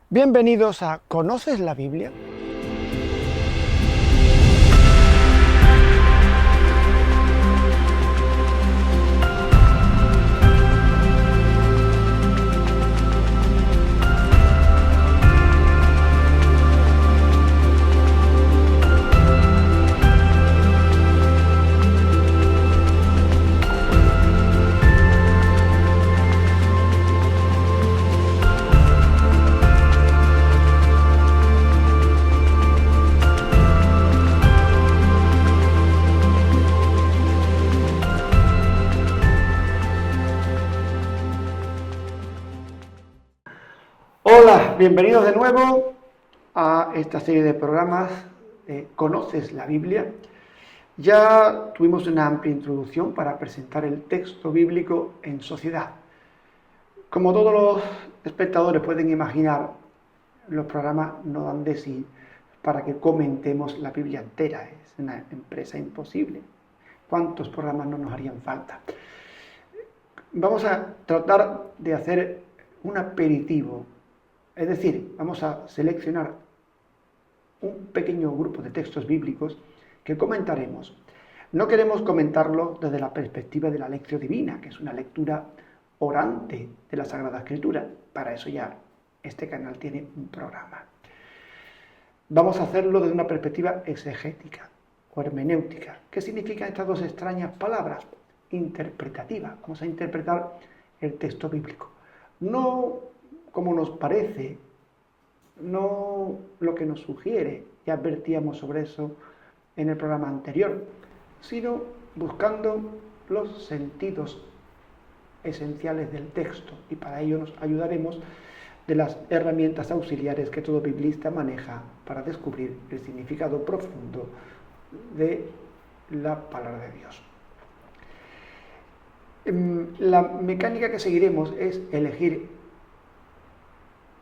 Bienvenidos a ¿Conoces la Biblia? Hola, bienvenidos de nuevo a esta serie de programas ¿Conoces la Biblia? Ya tuvimos una amplia introducción para presentar el texto bíblico en sociedad. Como todos los espectadores pueden imaginar, los programas no dan de sí para que comentemos la Biblia entera. Es una empresa imposible. ¿Cuántos programas no nos harían falta? Vamos a tratar de hacer un aperitivo. Es decir, vamos a seleccionar un pequeño grupo de textos bíblicos que comentaremos. No queremos comentarlo desde la perspectiva de la lección divina, que es una lectura orante de la Sagrada Escritura. Para eso ya este canal tiene un programa. Vamos a hacerlo desde una perspectiva exegética o hermenéutica. ¿Qué significan estas dos extrañas palabras? Interpretativa. Vamos a interpretar el texto bíblico. No como nos parece, no lo que nos sugiere, ya advertíamos sobre eso en el programa anterior, sino buscando los sentidos esenciales del texto, y para ello nos ayudaremos de las herramientas auxiliares que todo biblista maneja para descubrir el significado profundo de la palabra de Dios. La mecánica que seguiremos es elegir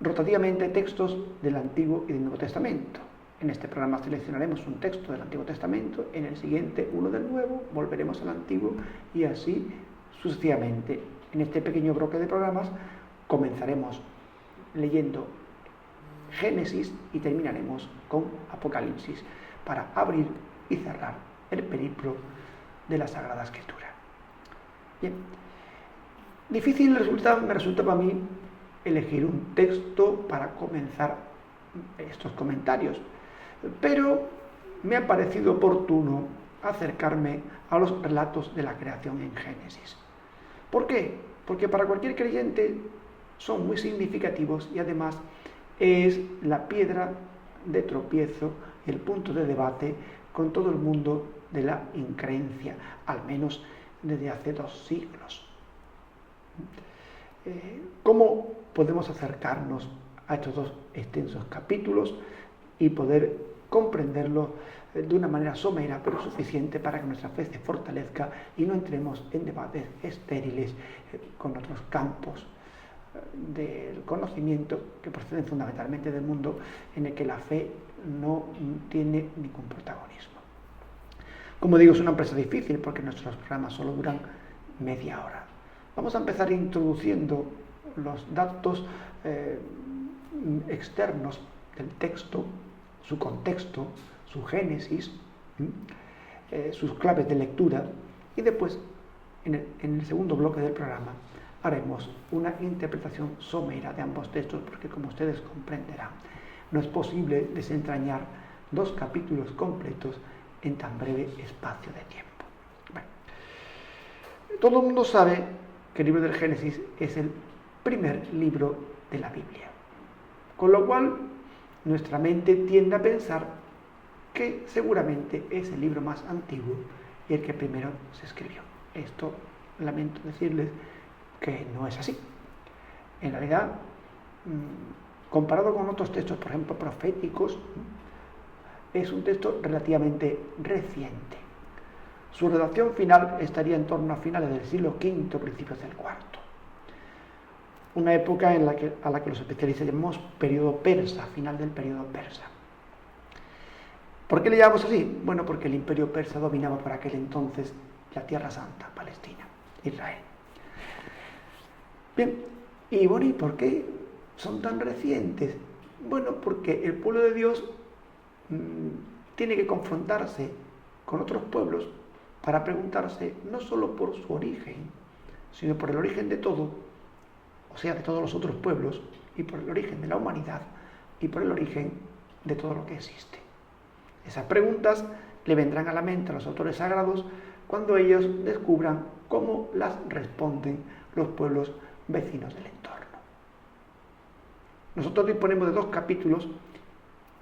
rotativamente textos del Antiguo y del Nuevo Testamento. En este programa seleccionaremos un texto del Antiguo Testamento, en el siguiente uno del Nuevo, volveremos al Antiguo y así sucesivamente. En este pequeño bloque de programas comenzaremos leyendo Génesis y terminaremos con Apocalipsis para abrir y cerrar el periplo de la Sagrada Escritura. Bien, difícil me resulta para mí elegir un texto para comenzar estos comentarios, pero me ha parecido oportuno acercarme a los relatos de la creación en Génesis. ¿Por qué? Porque para cualquier creyente son muy significativos y además es la piedra de tropiezo y el punto de debate con todo el mundo de la increencia, al menos desde hace 2 siglos. ¿Cómo podemos acercarnos a estos 2 extensos capítulos y poder comprenderlos de una manera somera pero suficiente para que nuestra fe se fortalezca y no entremos en debates estériles con otros campos del conocimiento que proceden fundamentalmente del mundo en el que la fe no tiene ningún protagonismo? Como digo, es una empresa difícil porque nuestros programas solo duran media hora. Vamos a empezar introduciendo los datos externos del texto, su contexto, su génesis, sus claves de lectura, y después, en el segundo bloque del programa, haremos una interpretación somera de ambos textos, porque como ustedes comprenderán, no es posible desentrañar 2 capítulos completos en tan breve espacio de tiempo. Bueno, todo el mundo sabe que el libro del Génesis es el primer libro de la Biblia, con lo cual nuestra mente tiende a pensar que seguramente es el libro más antiguo y el que primero se escribió. Esto lamento decirles que no es así. En realidad, comparado con otros textos, por ejemplo, proféticos, es un texto relativamente reciente. Su redacción final estaría en torno a finales del siglo V, principios del IV. Una época a la que los especialistas llamamos periodo persa, final del periodo persa. ¿Por qué le llamamos así? Bueno, porque el imperio persa dominaba por aquel entonces la Tierra Santa, Palestina, Israel. Bien, y bueno, ¿y por qué son tan recientes? Bueno, porque el pueblo de Dios tiene que confrontarse con otros pueblos para preguntarse no solo por su origen, sino por el origen de todo, o sea, de todos los otros pueblos, y por el origen de la humanidad, y por el origen de todo lo que existe. Esas preguntas le vendrán a la mente a los autores sagrados cuando ellos descubran cómo las responden los pueblos vecinos del entorno. Nosotros disponemos de 2 capítulos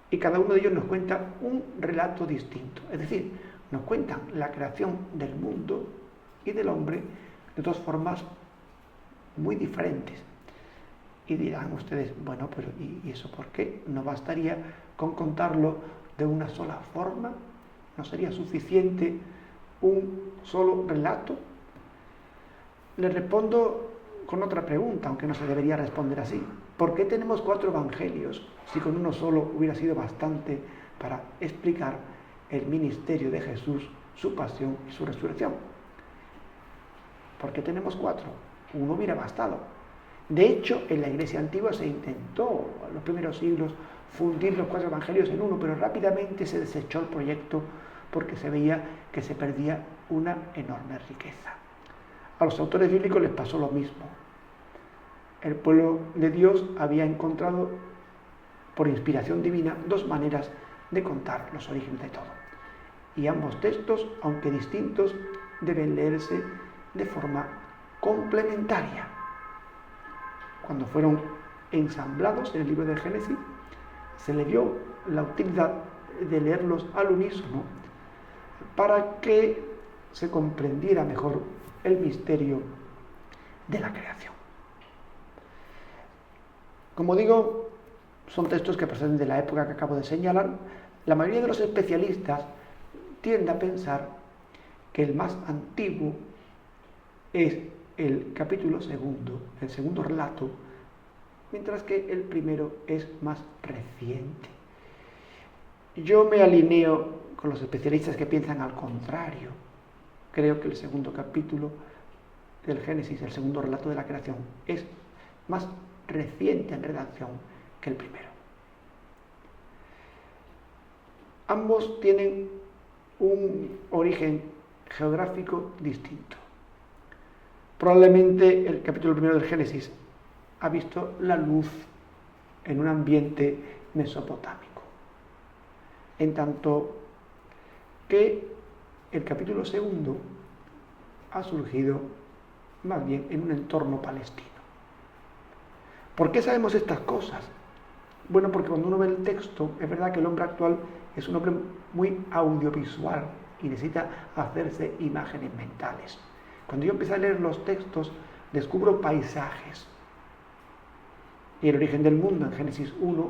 y cada uno de ellos nos cuenta un relato distinto. Es decir, nos cuentan la creación del mundo y del hombre de 2 formas muy diferentes. Y dirán ustedes, bueno, pero ¿y eso por qué? ¿No bastaría con contarlo de una sola forma? ¿No sería suficiente un solo relato? Les respondo con otra pregunta, aunque no se debería responder así. ¿Por qué tenemos 4 evangelios si con uno solo hubiera sido bastante para explicar el ministerio de Jesús, su pasión y su resurrección? ¿Por qué tenemos 4? Uno hubiera bastado. De hecho, en la Iglesia antigua se intentó en los primeros siglos fundir los 4 evangelios en uno, pero rápidamente se desechó el proyecto porque se veía que se perdía una enorme riqueza. A los autores bíblicos les pasó lo mismo. El pueblo de Dios había encontrado, por inspiración divina, 2 maneras de contar los orígenes de todo. Y ambos textos, aunque distintos, deben leerse de forma complementaria. Cuando fueron ensamblados en el libro de Génesis, se le dio la utilidad de leerlos al unísono para que se comprendiera mejor el misterio de la creación. Como digo, son textos que proceden de la época que acabo de señalar. La mayoría de los especialistas tienden a pensar que el más antiguo es el capítulo 2, el segundo relato, mientras que el primero es más reciente. Yo me alineo con los especialistas que piensan al contrario. Creo que el segundo capítulo del Génesis, el segundo relato de la creación, es más reciente en redacción que el primero. Ambos tienen un origen geográfico distinto. Probablemente el capítulo primero del Génesis ha visto la luz en un ambiente mesopotámico, en tanto que el capítulo segundo ha surgido más bien en un entorno palestino. ¿Por qué sabemos estas cosas? Bueno, porque cuando uno ve el texto, es verdad que el hombre actual es un hombre muy audiovisual y necesita hacerse imágenes mentales. Cuando yo empecé a leer los textos, descubro paisajes. Y el origen del mundo, en Génesis 1,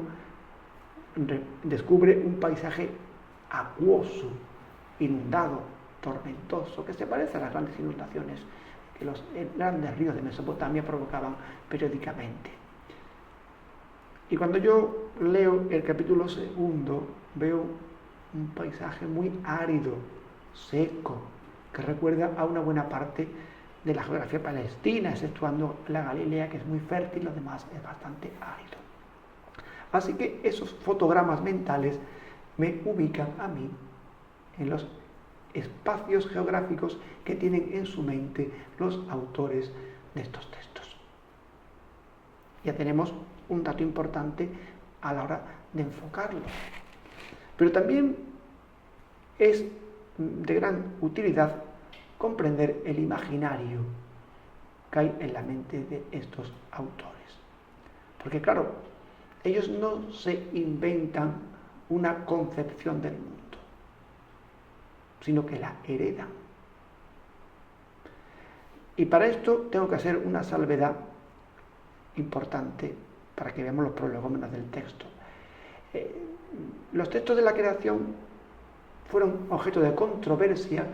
descubre un paisaje acuoso, inundado, tormentoso, que se parece a las grandes inundaciones que los grandes ríos de Mesopotamia provocaban periódicamente. Y cuando yo leo el capítulo 2, veo un paisaje muy árido, seco, que recuerda a una buena parte de la geografía palestina, exceptuando la Galilea, que es muy fértil, lo demás es bastante árido. Así que esos fotogramas mentales me ubican a mí en los espacios geográficos que tienen en su mente los autores de estos textos. Ya tenemos un dato importante a la hora de enfocarlo. Pero también es de gran utilidad comprender el imaginario que hay en la mente de estos autores. Porque claro, ellos no se inventan una concepción del mundo, sino que la heredan. Y para esto tengo que hacer una salvedad importante para que veamos los prolegómenos del texto. Los textos de la creación fueron objeto de controversia,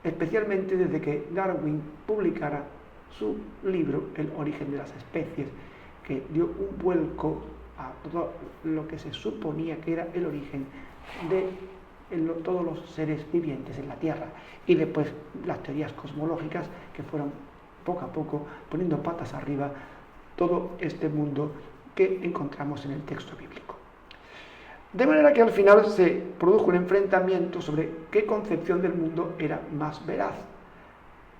especialmente desde que Darwin publicara su libro El origen de las especies, que dio un vuelco a todo lo que se suponía que era el origen de todos los seres vivientes en la Tierra, y después las teorías cosmológicas que fueron poco a poco poniendo patas arriba todo este mundo que encontramos en el texto bíblico. De manera que al final se produjo un enfrentamiento sobre qué concepción del mundo era más veraz.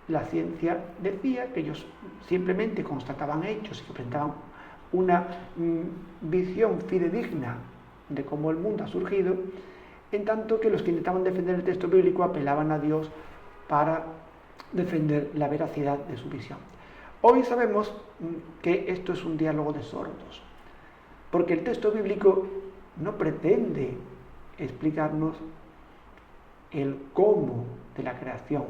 La ciencia decía que ellos simplemente constataban hechos y que presentaban una visión fidedigna de cómo el mundo ha surgido, en tanto que los que intentaban defender el texto bíblico apelaban a Dios para defender la veracidad de su visión. Hoy sabemos que esto es un diálogo de sordos, porque el texto bíblico no pretende explicarnos el cómo de la creación.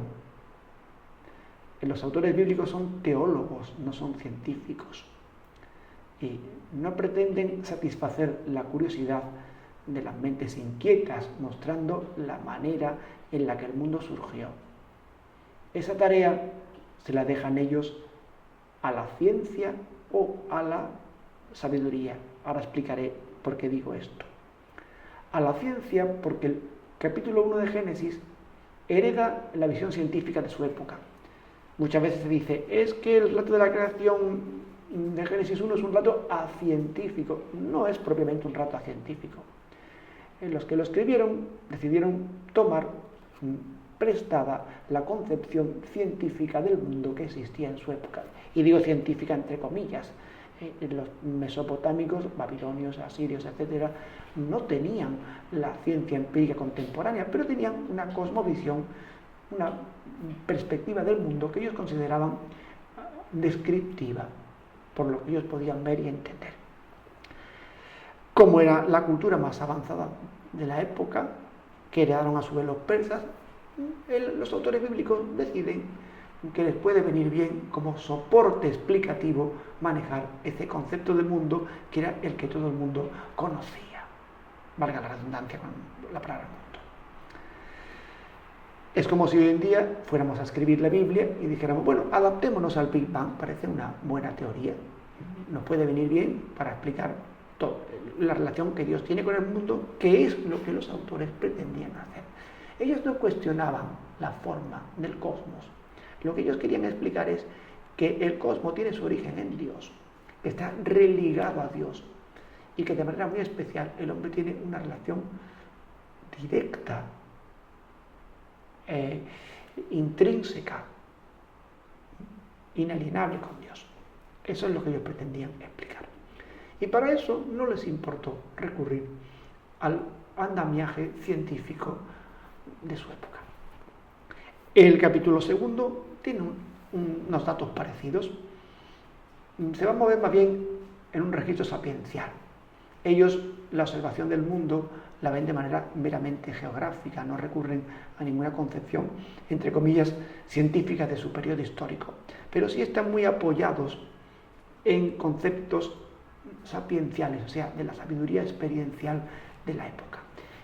Los autores bíblicos son teólogos, no son científicos, y no pretenden satisfacer la curiosidad de las mentes inquietas, mostrando la manera en la que el mundo surgió. Esa tarea se la dejan ellos a la ciencia o a la sabiduría. Ahora explicaré por qué digo esto. A la ciencia, porque el capítulo 1 de Génesis hereda la visión científica de su época. Muchas veces se dice, es que el relato de la creación de Génesis 1 es un relato acientífico. No es propiamente un relato acientífico. Los que lo escribieron decidieron tomar prestada la concepción científica del mundo que existía en su época. Y digo científica entre comillas. Los mesopotámicos, babilonios, asirios, etc., no tenían la ciencia empírica contemporánea, pero tenían una cosmovisión, una perspectiva del mundo que ellos consideraban descriptiva, por lo que ellos podían ver y entender. Como era la cultura más avanzada de la época, que heredaron a su vez los persas, los autores bíblicos deciden que les puede venir bien como soporte explicativo manejar ese concepto del mundo que era el que todo el mundo conocía. Valga la redundancia con la palabra mundo. Es como si hoy en día fuéramos a escribir la Biblia y dijéramos, bueno, adaptémonos al Big Bang, parece una buena teoría. Nos puede venir bien para explicar la relación que Dios tiene con el mundo, que es lo que los autores pretendían hacer. Ellos no cuestionaban la forma del cosmos. Lo que ellos querían explicar es que el cosmos tiene su origen en Dios, que está religado a Dios y que de manera muy especial el hombre tiene una relación directa, intrínseca, inalienable con Dios. Eso es lo que ellos pretendían explicar. Y para eso no les importó recurrir al andamiaje científico de su época. El capítulo 2 tiene unos datos parecidos. Se va a mover más bien en un registro sapiencial. Ellos la observación del mundo la ven de manera meramente geográfica, no recurren a ninguna concepción, entre comillas, científica de su periodo histórico, pero sí están muy apoyados en conceptos sapienciales, o sea, de la sabiduría experiencial de la época.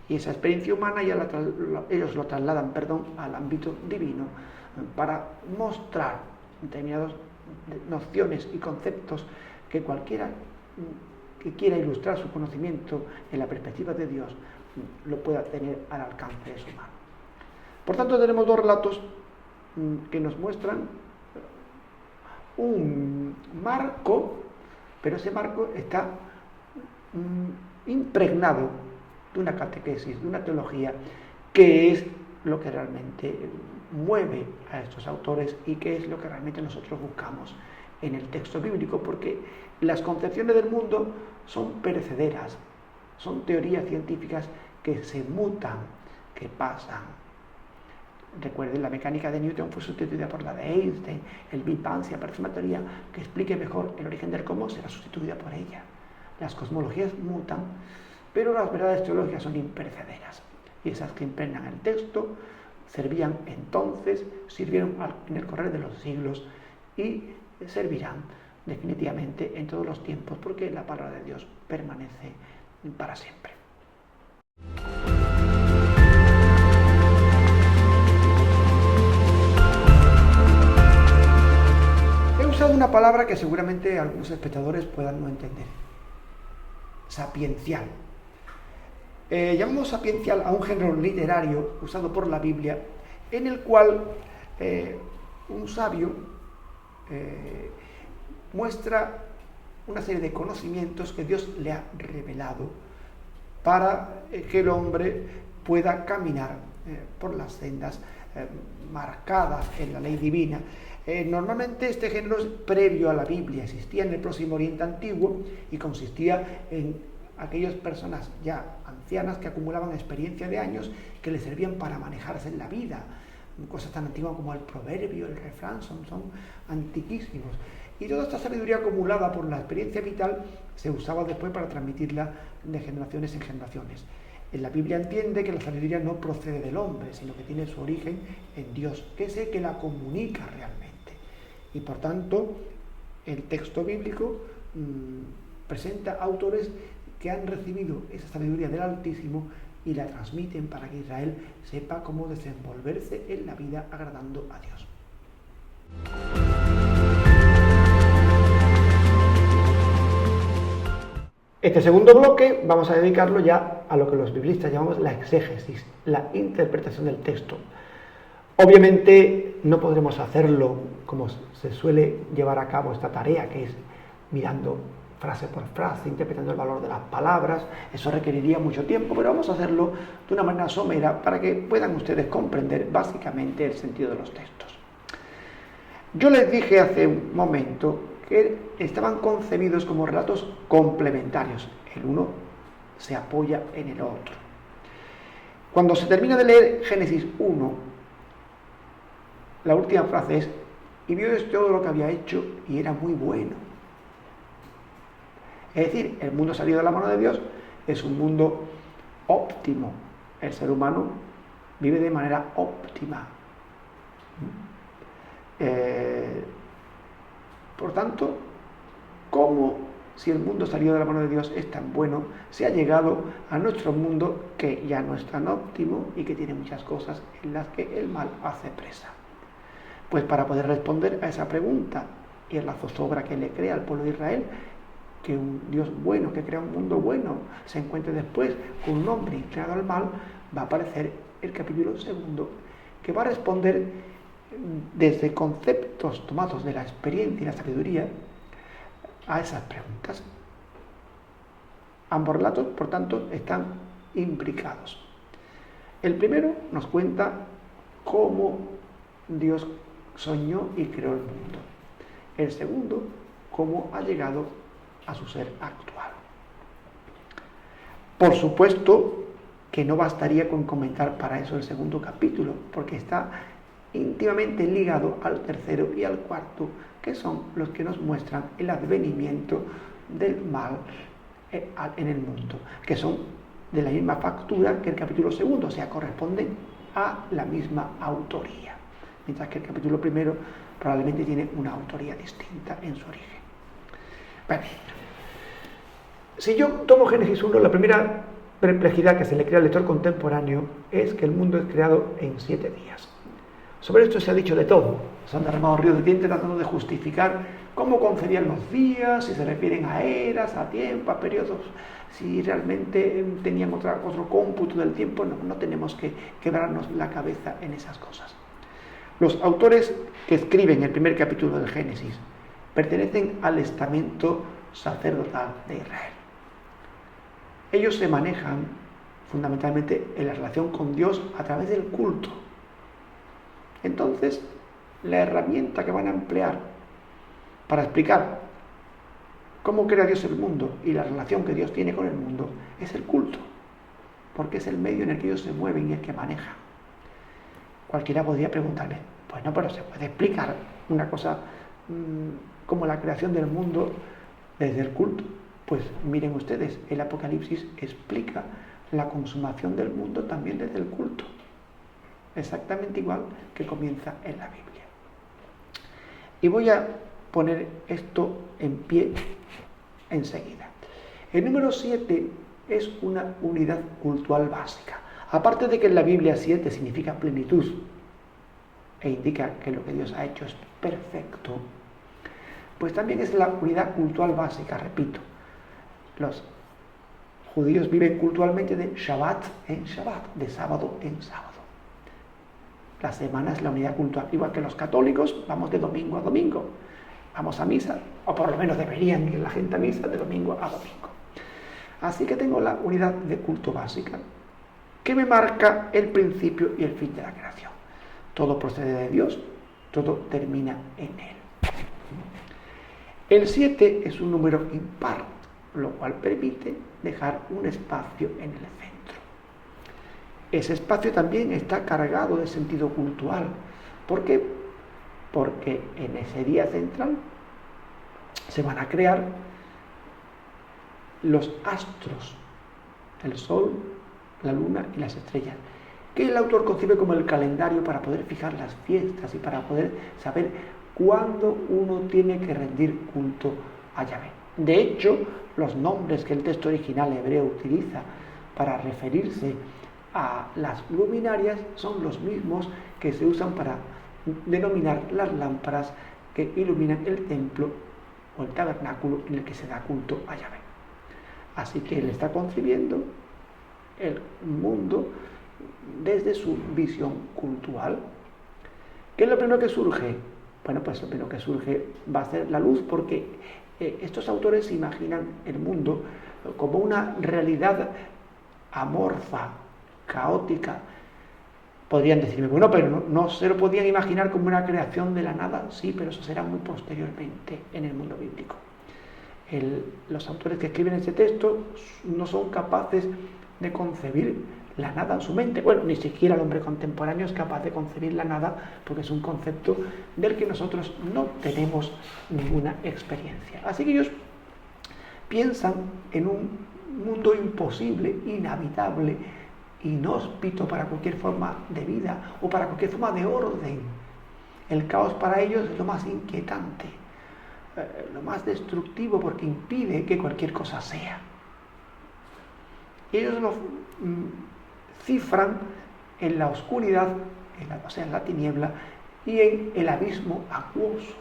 Y esa experiencia humana ellos lo trasladan, al ámbito divino para mostrar determinadas nociones y conceptos que cualquiera que quiera ilustrar su conocimiento en la perspectiva de Dios lo pueda tener al alcance de su mano. Por tanto, tenemos dos relatos que nos muestran un marco, pero ese marco está impregnado de una catequesis, de una teología, que es lo que realmente mueve a estos autores y que es lo que realmente nosotros buscamos en el texto bíblico, porque las concepciones del mundo son perecederas, son teorías científicas que se mutan, que pasan. Recuerden, la mecánica de Newton fue sustituida por la de Einstein, el Big Bang, si aparece una teoría que explique mejor el origen del cosmos, será sustituida por ella. Las cosmologías mutan, pero las verdades teológicas son imperecederas, y esas que impregnan el texto servían entonces, sirvieron en el correr de los siglos y servirán definitivamente en todos los tiempos, porque la palabra de Dios permanece para siempre. He usado una palabra que seguramente algunos espectadores puedan no entender: sapiencial. Llamamos sapiencial a un género literario usado por la Biblia, en el cual un sabio muestra una serie de conocimientos que Dios le ha revelado para que el hombre pueda caminar por las sendas marcadas en la ley divina. Normalmente este género es previo a la Biblia, existía en el Próximo Oriente Antiguo y consistía en aquellas personas ya ancianas que acumulaban experiencia de años que les servían para manejarse en la vida. Cosas tan antiguas como el proverbio, el refrán, son antiquísimos. Y toda esta sabiduría acumulada por la experiencia vital se usaba después para transmitirla de generaciones en generaciones. En la Biblia entiende que la sabiduría no procede del hombre, sino que tiene su origen en Dios, que es el que la comunica realmente. Y por tanto, el texto bíblico presenta autores que han recibido esa sabiduría del Altísimo y la transmiten para que Israel sepa cómo desenvolverse en la vida agradando a Dios. Este segundo bloque vamos a dedicarlo ya a lo que los biblistas llamamos la exégesis, la interpretación del texto. Obviamente no podremos hacerlo como se suele llevar a cabo esta tarea, que es mirando frase por frase, interpretando el valor de las palabras. Eso requeriría mucho tiempo, pero vamos a hacerlo de una manera somera para que puedan ustedes comprender básicamente el sentido de los textos. Yo les dije hace un momento que estaban concebidos como relatos complementarios. El uno se apoya en el otro. Cuando se termina de leer Génesis 1, la última frase es: y vio Dios todo lo que había hecho y era muy bueno. Es decir, el mundo salido de la mano de Dios es un mundo óptimo. El ser humano vive de manera óptima. Por tanto, ¿cómo, si el mundo salido de la mano de Dios es tan bueno, se ha llegado a nuestro mundo que ya no es tan óptimo y que tiene muchas cosas en las que el mal hace presa? Pues para poder responder a esa pregunta y a la zozobra que le crea al pueblo de Israel, que un Dios bueno, que crea un mundo bueno, se encuentre después con un hombre inclinado al mal, va a aparecer el capítulo 2, que va a responder desde conceptos tomados de la experiencia y la sabiduría a esas preguntas. Ambos relatos, por tanto, están imbricados. El primero nos cuenta cómo Dios soñó y creó el mundo. El segundo, cómo ha llegado a su ser actual. Por supuesto que no bastaría con comentar para eso el segundo capítulo, porque está íntimamente ligado al tercero y al cuarto, que son los que nos muestran el advenimiento del mal en el mundo, que son de la misma factura que el capítulo segundo, o sea, corresponden a la misma autoría, mientras que el capítulo primero probablemente tiene una autoría distinta en su origen. Bueno, si yo tomo Génesis 1, la primera perplejidad que se le crea al lector contemporáneo es que el mundo es creado en 7 días. Sobre esto se ha dicho de todo. Se han derramado ríos de tinta tratando de justificar cómo concebían los días, si se refieren a eras, a tiempo, a periodos, si realmente tenían otro cómputo del tiempo. No tenemos que quebrarnos la cabeza en esas cosas. Los autores que escriben el primer capítulo del Génesis pertenecen al estamento sacerdotal de Israel. Ellos se manejan fundamentalmente en la relación con Dios a través del culto. Entonces, la herramienta que van a emplear para explicar cómo crea Dios el mundo y la relación que Dios tiene con el mundo es el culto, porque es el medio en el que ellos se mueven y el que manejan. Cualquiera podría preguntarme, pues no, pero se puede explicar una cosa como la creación del mundo desde el culto. Pues miren ustedes, el Apocalipsis explica la consumación del mundo también desde el culto, exactamente igual que comienza en la Biblia. Y voy a poner esto en pie enseguida. El número 7 es una unidad cultural básica. Aparte de que en la Biblia 7 significa plenitud e indica que lo que Dios ha hecho es perfecto, pues también es la unidad cultural básica, repito. Los judíos viven culturalmente de Shabbat en Shabbat, de sábado en sábado. La semana es la unidad cultural, igual que los católicos vamos de domingo a domingo. Vamos a misa, o por lo menos deberían ir la gente a misa de domingo a domingo. Así que tengo la unidad de culto básica, que me marca el principio y el fin de la creación. Todo procede de Dios, todo termina en Él. El 7 es un número impar, lo cual permite dejar un espacio en el centro. Ese espacio también está cargado de sentido cultural. ¿Por qué? Porque en ese día central se van a crear los astros, el sol, la luna y las estrellas, que el autor concibe como el calendario para poder fijar las fiestas y para poder saber cuándo uno tiene que rendir culto a Yahvé. De hecho, los nombres que el texto original hebreo utiliza para referirse a las luminarias son los mismos que se usan para denominar las lámparas que iluminan el templo o el tabernáculo en el que se da culto a Yahvé. Así que él está concibiendo el mundo desde su visión cultural. ¿Qué es lo primero que surge? Bueno, pues lo primero que surge va a ser la luz, porque estos autores se imaginan el mundo como una realidad amorfa, caótica. Podrían decirme, bueno, pero no se lo podían imaginar como una creación de la nada. Sí, pero eso será muy posteriormente en el mundo bíblico. Los autores que escriben este texto no son capaces de concebir la nada en su mente. Bueno, ni siquiera el hombre contemporáneo es capaz de concebir la nada, porque es un concepto del que nosotros no tenemos ninguna experiencia. Así que ellos piensan en un mundo imposible, inhabitable, inhóspito para cualquier forma de vida o para cualquier forma de orden. El caos para ellos es lo más inquietante, lo más destructivo, porque impide que cualquier cosa sea. Y ellos lo cifran en la oscuridad, o sea, en la tiniebla, y en el abismo acuoso.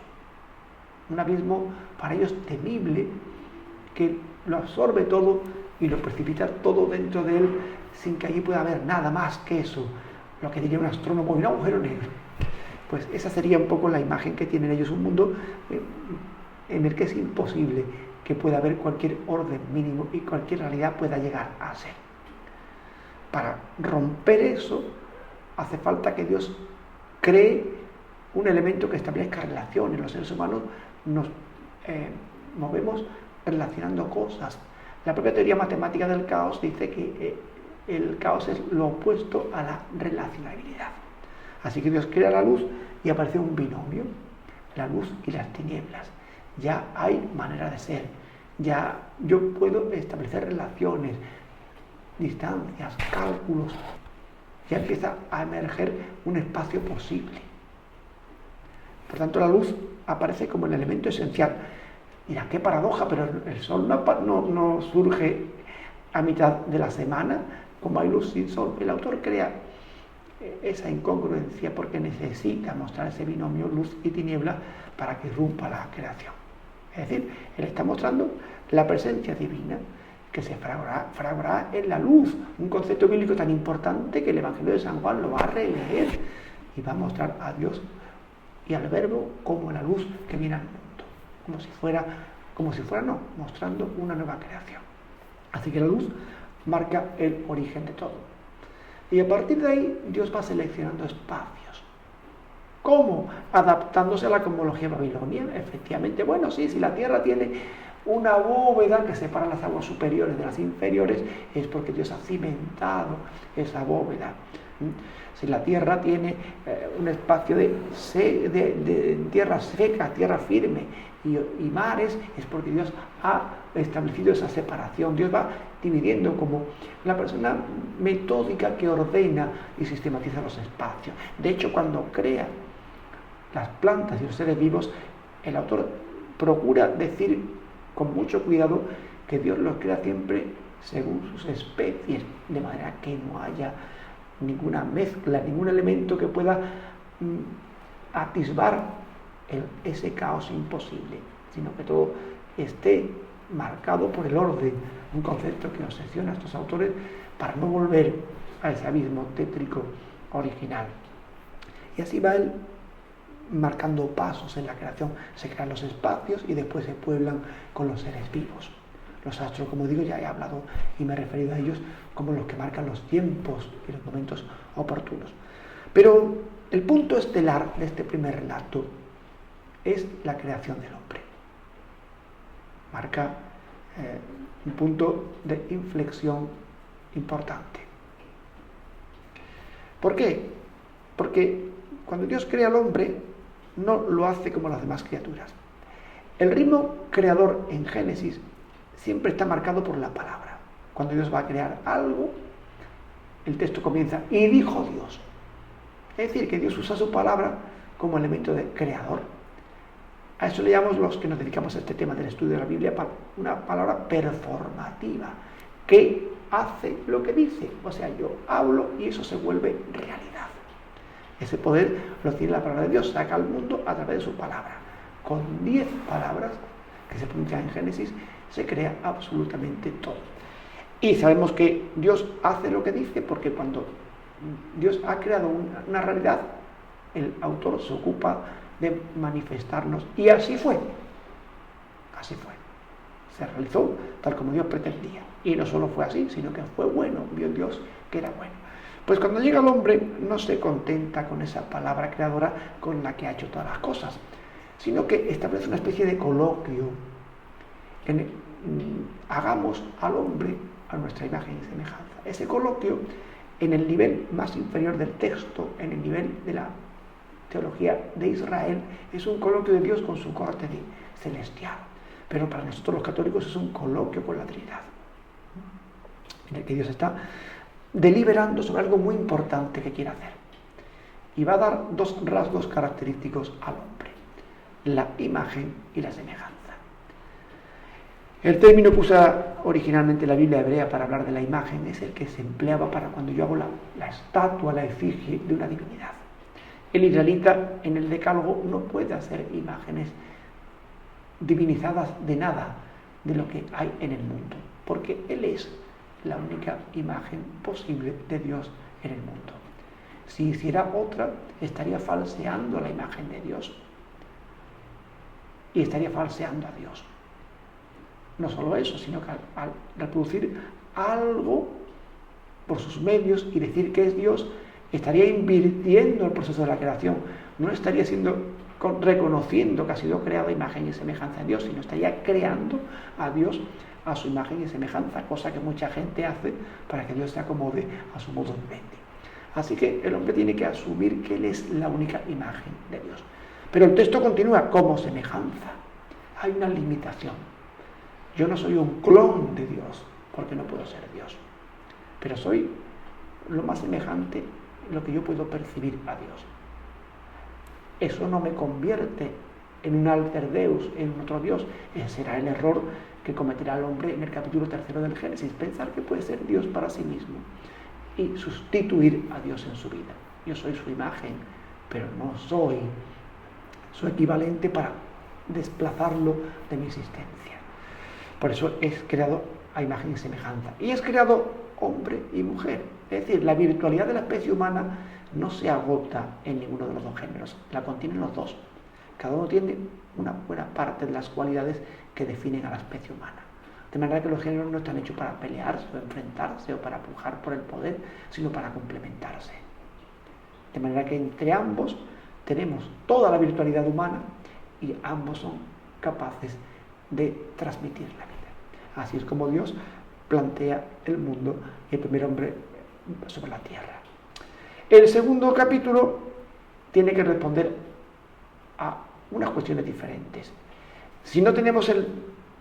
Un abismo para ellos temible, que lo absorbe todo y lo precipita todo dentro de él, sin que allí pueda haber nada más que eso, lo que diría un astrónomo, un agujero negro. Pues esa sería un poco la imagen que tienen ellos, un mundo en el que es imposible que pueda haber cualquier orden mínimo y cualquier realidad pueda llegar a ser. Para romper eso, hace falta que Dios cree un elemento que establezca relaciones. Los seres humanos nos movemos relacionando cosas. La propia teoría matemática del caos dice que el caos es lo opuesto a la relacionabilidad. Así que Dios crea la luz y aparece un binomio, la luz y las tinieblas. Ya hay manera de ser, ya yo puedo establecer relaciones, distancias, cálculos, ya empieza a emerger un espacio posible. Por tanto, la luz aparece como el elemento esencial. Mira, qué paradoja, pero el sol no surge a mitad de la semana, como hay luz sin sol. El autor crea esa incongruencia porque necesita mostrar ese binomio luz y tiniebla para que irrumpa la creación. Es decir, él está mostrando la presencia divina que se fraguará en la luz, un concepto bíblico tan importante que el Evangelio de San Juan lo va a releer y va a mostrar a Dios y al Verbo como la luz que viene al mundo, mostrando una nueva creación. Así que la luz marca el origen de todo. Y a partir de ahí Dios va seleccionando espacios. ¿Cómo? Adaptándose a la cosmología babilonia. Efectivamente, bueno, sí, si la tierra tiene una bóveda que separa las aguas superiores de las inferiores, es porque Dios ha cimentado esa bóveda. Si la tierra tiene un espacio de tierra seca, tierra firme y mares, es porque Dios ha establecido esa separación. Dios va dividiendo como la persona metódica que ordena y sistematiza los espacios. De hecho, cuando crea las plantas y los seres vivos, el autor procura decir con mucho cuidado que Dios los crea siempre según sus especies, de manera que no haya ninguna mezcla, ningún elemento que pueda atisbar ese caos imposible, sino que todo esté marcado por el orden, un concepto que obsesiona a estos autores para no volver a ese abismo tétrico original. Y así va él marcando pasos en la creación. Se crean los espacios y después se pueblan con los seres vivos. Los astros, como digo, ya he hablado y me he referido a ellos como los que marcan los tiempos y los momentos oportunos. Pero el punto estelar de este primer relato es la creación del hombre. Marca un punto de inflexión importante. ¿Por qué? Porque cuando Dios crea al hombre, no lo hace como las demás criaturas. El ritmo creador en Génesis siempre está marcado por la palabra. Cuando Dios va a crear algo, el texto comienza, y dijo Dios. Es decir, que Dios usa su palabra como elemento de creador. A eso le llamamos, los que nos dedicamos a este tema del estudio de la Biblia, una palabra performativa, que hace lo que dice. O sea, yo hablo y eso se vuelve realidad. Ese poder lo tiene la palabra de Dios, saca al mundo a través de su palabra. Con 10 palabras que se pronuncian en Génesis, se crea absolutamente todo. Y sabemos que Dios hace lo que dice porque cuando Dios ha creado una realidad, el autor se ocupa de manifestarnos. Y así fue. Así fue. Se realizó tal como Dios pretendía. Y no solo fue así, sino que fue bueno. Vio Dios que era bueno. Pues cuando llega el hombre, no se contenta con esa palabra creadora con la que ha hecho todas las cosas, sino que establece una especie de coloquio. Hagamos al hombre a nuestra imagen y semejanza. Ese coloquio, en el nivel más inferior del texto, en el nivel de la teología de Israel, es un coloquio de Dios con su corte celestial. Pero para nosotros los católicos es un coloquio con la Trinidad, en el que Dios está deliberando sobre algo muy importante que quiere hacer. Y va a dar 2 rasgos característicos al hombre: la imagen y la semejanza. El término que usa originalmente la Biblia hebrea para hablar de la imagen es el que se empleaba para cuando yo hago la estatua, la efigie de una divinidad. El israelita en el Decálogo no puede hacer imágenes divinizadas de nada de lo que hay en el mundo, porque él es la única imagen posible de Dios en el mundo. Si hiciera otra, estaría falseando la imagen de Dios y estaría falseando a Dios. No solo eso, sino que al reproducir algo por sus medios y decir que es Dios, estaría invirtiendo el proceso de la creación. No estaría reconociendo que ha sido creada imagen y semejanza de Dios, sino estaría creando a Dios a su imagen y semejanza, cosa que mucha gente hace para que Dios se acomode a su modo de vivir. Así que el hombre tiene que asumir que él es la única imagen de Dios. Pero el texto continúa: como semejanza. Hay una limitación. Yo no soy un clon de Dios, porque no puedo ser Dios. Pero soy lo más semejante, lo que yo puedo percibir a Dios. Eso no me convierte en un alter deus, en otro Dios. Ese será el error que cometerá el hombre en el capítulo 3 del Génesis: pensar que puede ser Dios para sí mismo y sustituir a Dios en su vida. Yo soy su imagen, pero no soy su equivalente para desplazarlo de mi existencia. Por eso es creado a imagen y semejanza. Y es creado hombre y mujer. Es decir, la virtualidad de la especie humana no se agota en ninguno de los dos géneros, la contienen los dos. Cada uno tiene una buena parte de las cualidades que definen a la especie humana. De manera que los géneros no están hechos para pelearse o enfrentarse o para pujar por el poder, sino para complementarse. De manera que entre ambos tenemos toda la virtualidad humana y ambos son capaces de transmitir la vida. Así es como Dios plantea el mundo y el primer hombre sobre la tierra. El segundo capítulo tiene que responder a unas cuestiones diferentes. Si no tenemos el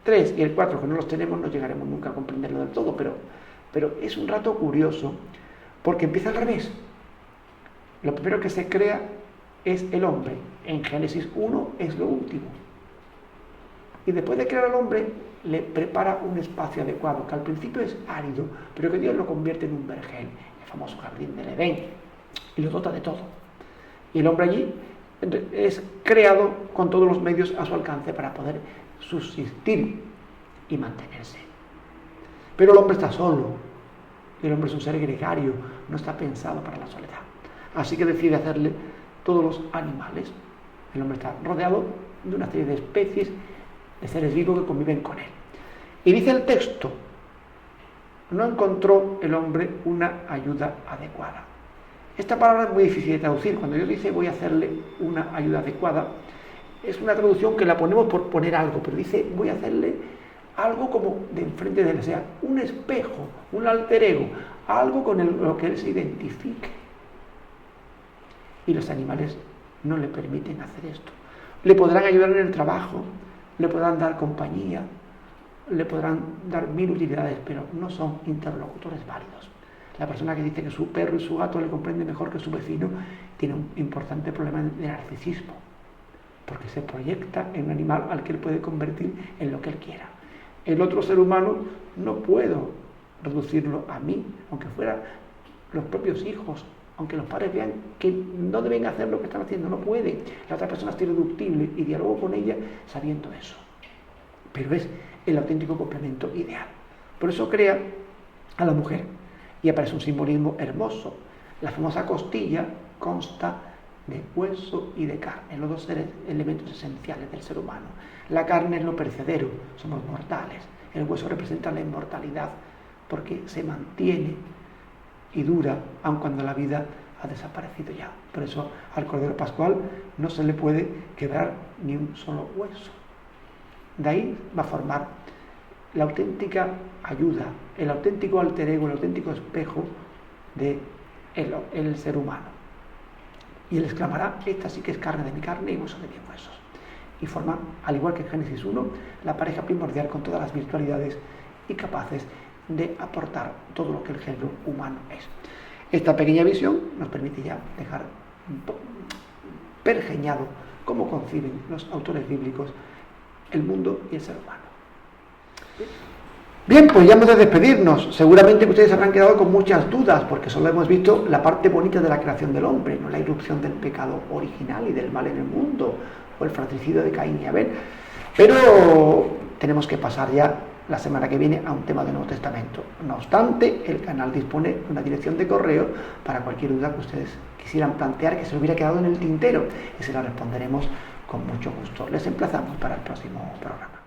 3 y el 4, que no los tenemos, no llegaremos nunca a comprenderlo del todo, pero es un rato curioso porque empieza al revés. Lo primero que se crea es el hombre. En Génesis 1 es lo último. Y después de crear al hombre, le prepara un espacio adecuado, que al principio es árido, pero que Dios lo convierte en un vergel, el famoso jardín del Edén, y lo dota de todo. Y el hombre allí es creado con todos los medios a su alcance para poder subsistir y mantenerse. Pero el hombre está solo, y el hombre es un ser gregario, no está pensado para la soledad. Así que decide hacerle todos los animales. El hombre está rodeado de una serie de especies de seres vivos que conviven con él. Y dice el texto, no encontró el hombre una ayuda adecuada. Esta palabra es muy difícil de traducir. Cuando Dios dice voy a hacerle una ayuda adecuada, es una traducción que la ponemos por poner algo, pero dice voy a hacerle algo como de enfrente de él, o sea, un espejo, un alter ego, algo con lo que él se identifique. Y los animales no le permiten hacer esto. Le podrán ayudar en el trabajo, le podrán dar compañía, le podrán dar mil utilidades, pero no son interlocutores válidos. La persona que dice que su perro y su gato le comprenden mejor que su vecino tiene un importante problema de narcisismo, porque se proyecta en un animal al que él puede convertir en lo que él quiera. El otro ser humano no puedo reducirlo a mí, aunque fueran los propios hijos, aunque los padres vean que no deben hacer lo que están haciendo, no puede. La otra persona es irreductible y dialogo con ella sabiendo eso. Pero es el auténtico complemento ideal. Por eso crea a la mujer y aparece un simbolismo hermoso. La famosa costilla consta de hueso y de carne, los dos elementos esenciales del ser humano. La carne es lo perecedero, somos mortales. El hueso representa la inmortalidad porque se mantiene y dura aun cuando la vida ha desaparecido ya. Por eso al Cordero Pascual no se le puede quebrar ni un solo hueso. De ahí va a formar la auténtica ayuda, el auténtico alter ego, el auténtico espejo del ser humano. Y él exclamará, esta sí que es carne de mi carne y hueso de mis huesos. Y forman, al igual que en Génesis 1, la pareja primordial con todas las virtualidades y capaces de aportar todo lo que el género humano es. Esta pequeña visión nos permite ya dejar pergeñado cómo conciben los autores bíblicos el mundo y el ser humano. Bien, pues ya hemos de despedirnos. Seguramente que ustedes habrán quedado con muchas dudas, porque solo hemos visto la parte bonita de la creación del hombre, no la irrupción del pecado original y del mal en el mundo, o el fratricidio de Caín y Abel. Pero tenemos que pasar ya la semana que viene a un tema del Nuevo Testamento. No obstante, el canal dispone de una dirección de correo para cualquier duda que ustedes quisieran plantear que se hubiera quedado en el tintero, y se la responderemos con mucho gusto. Les emplazamos para el próximo programa.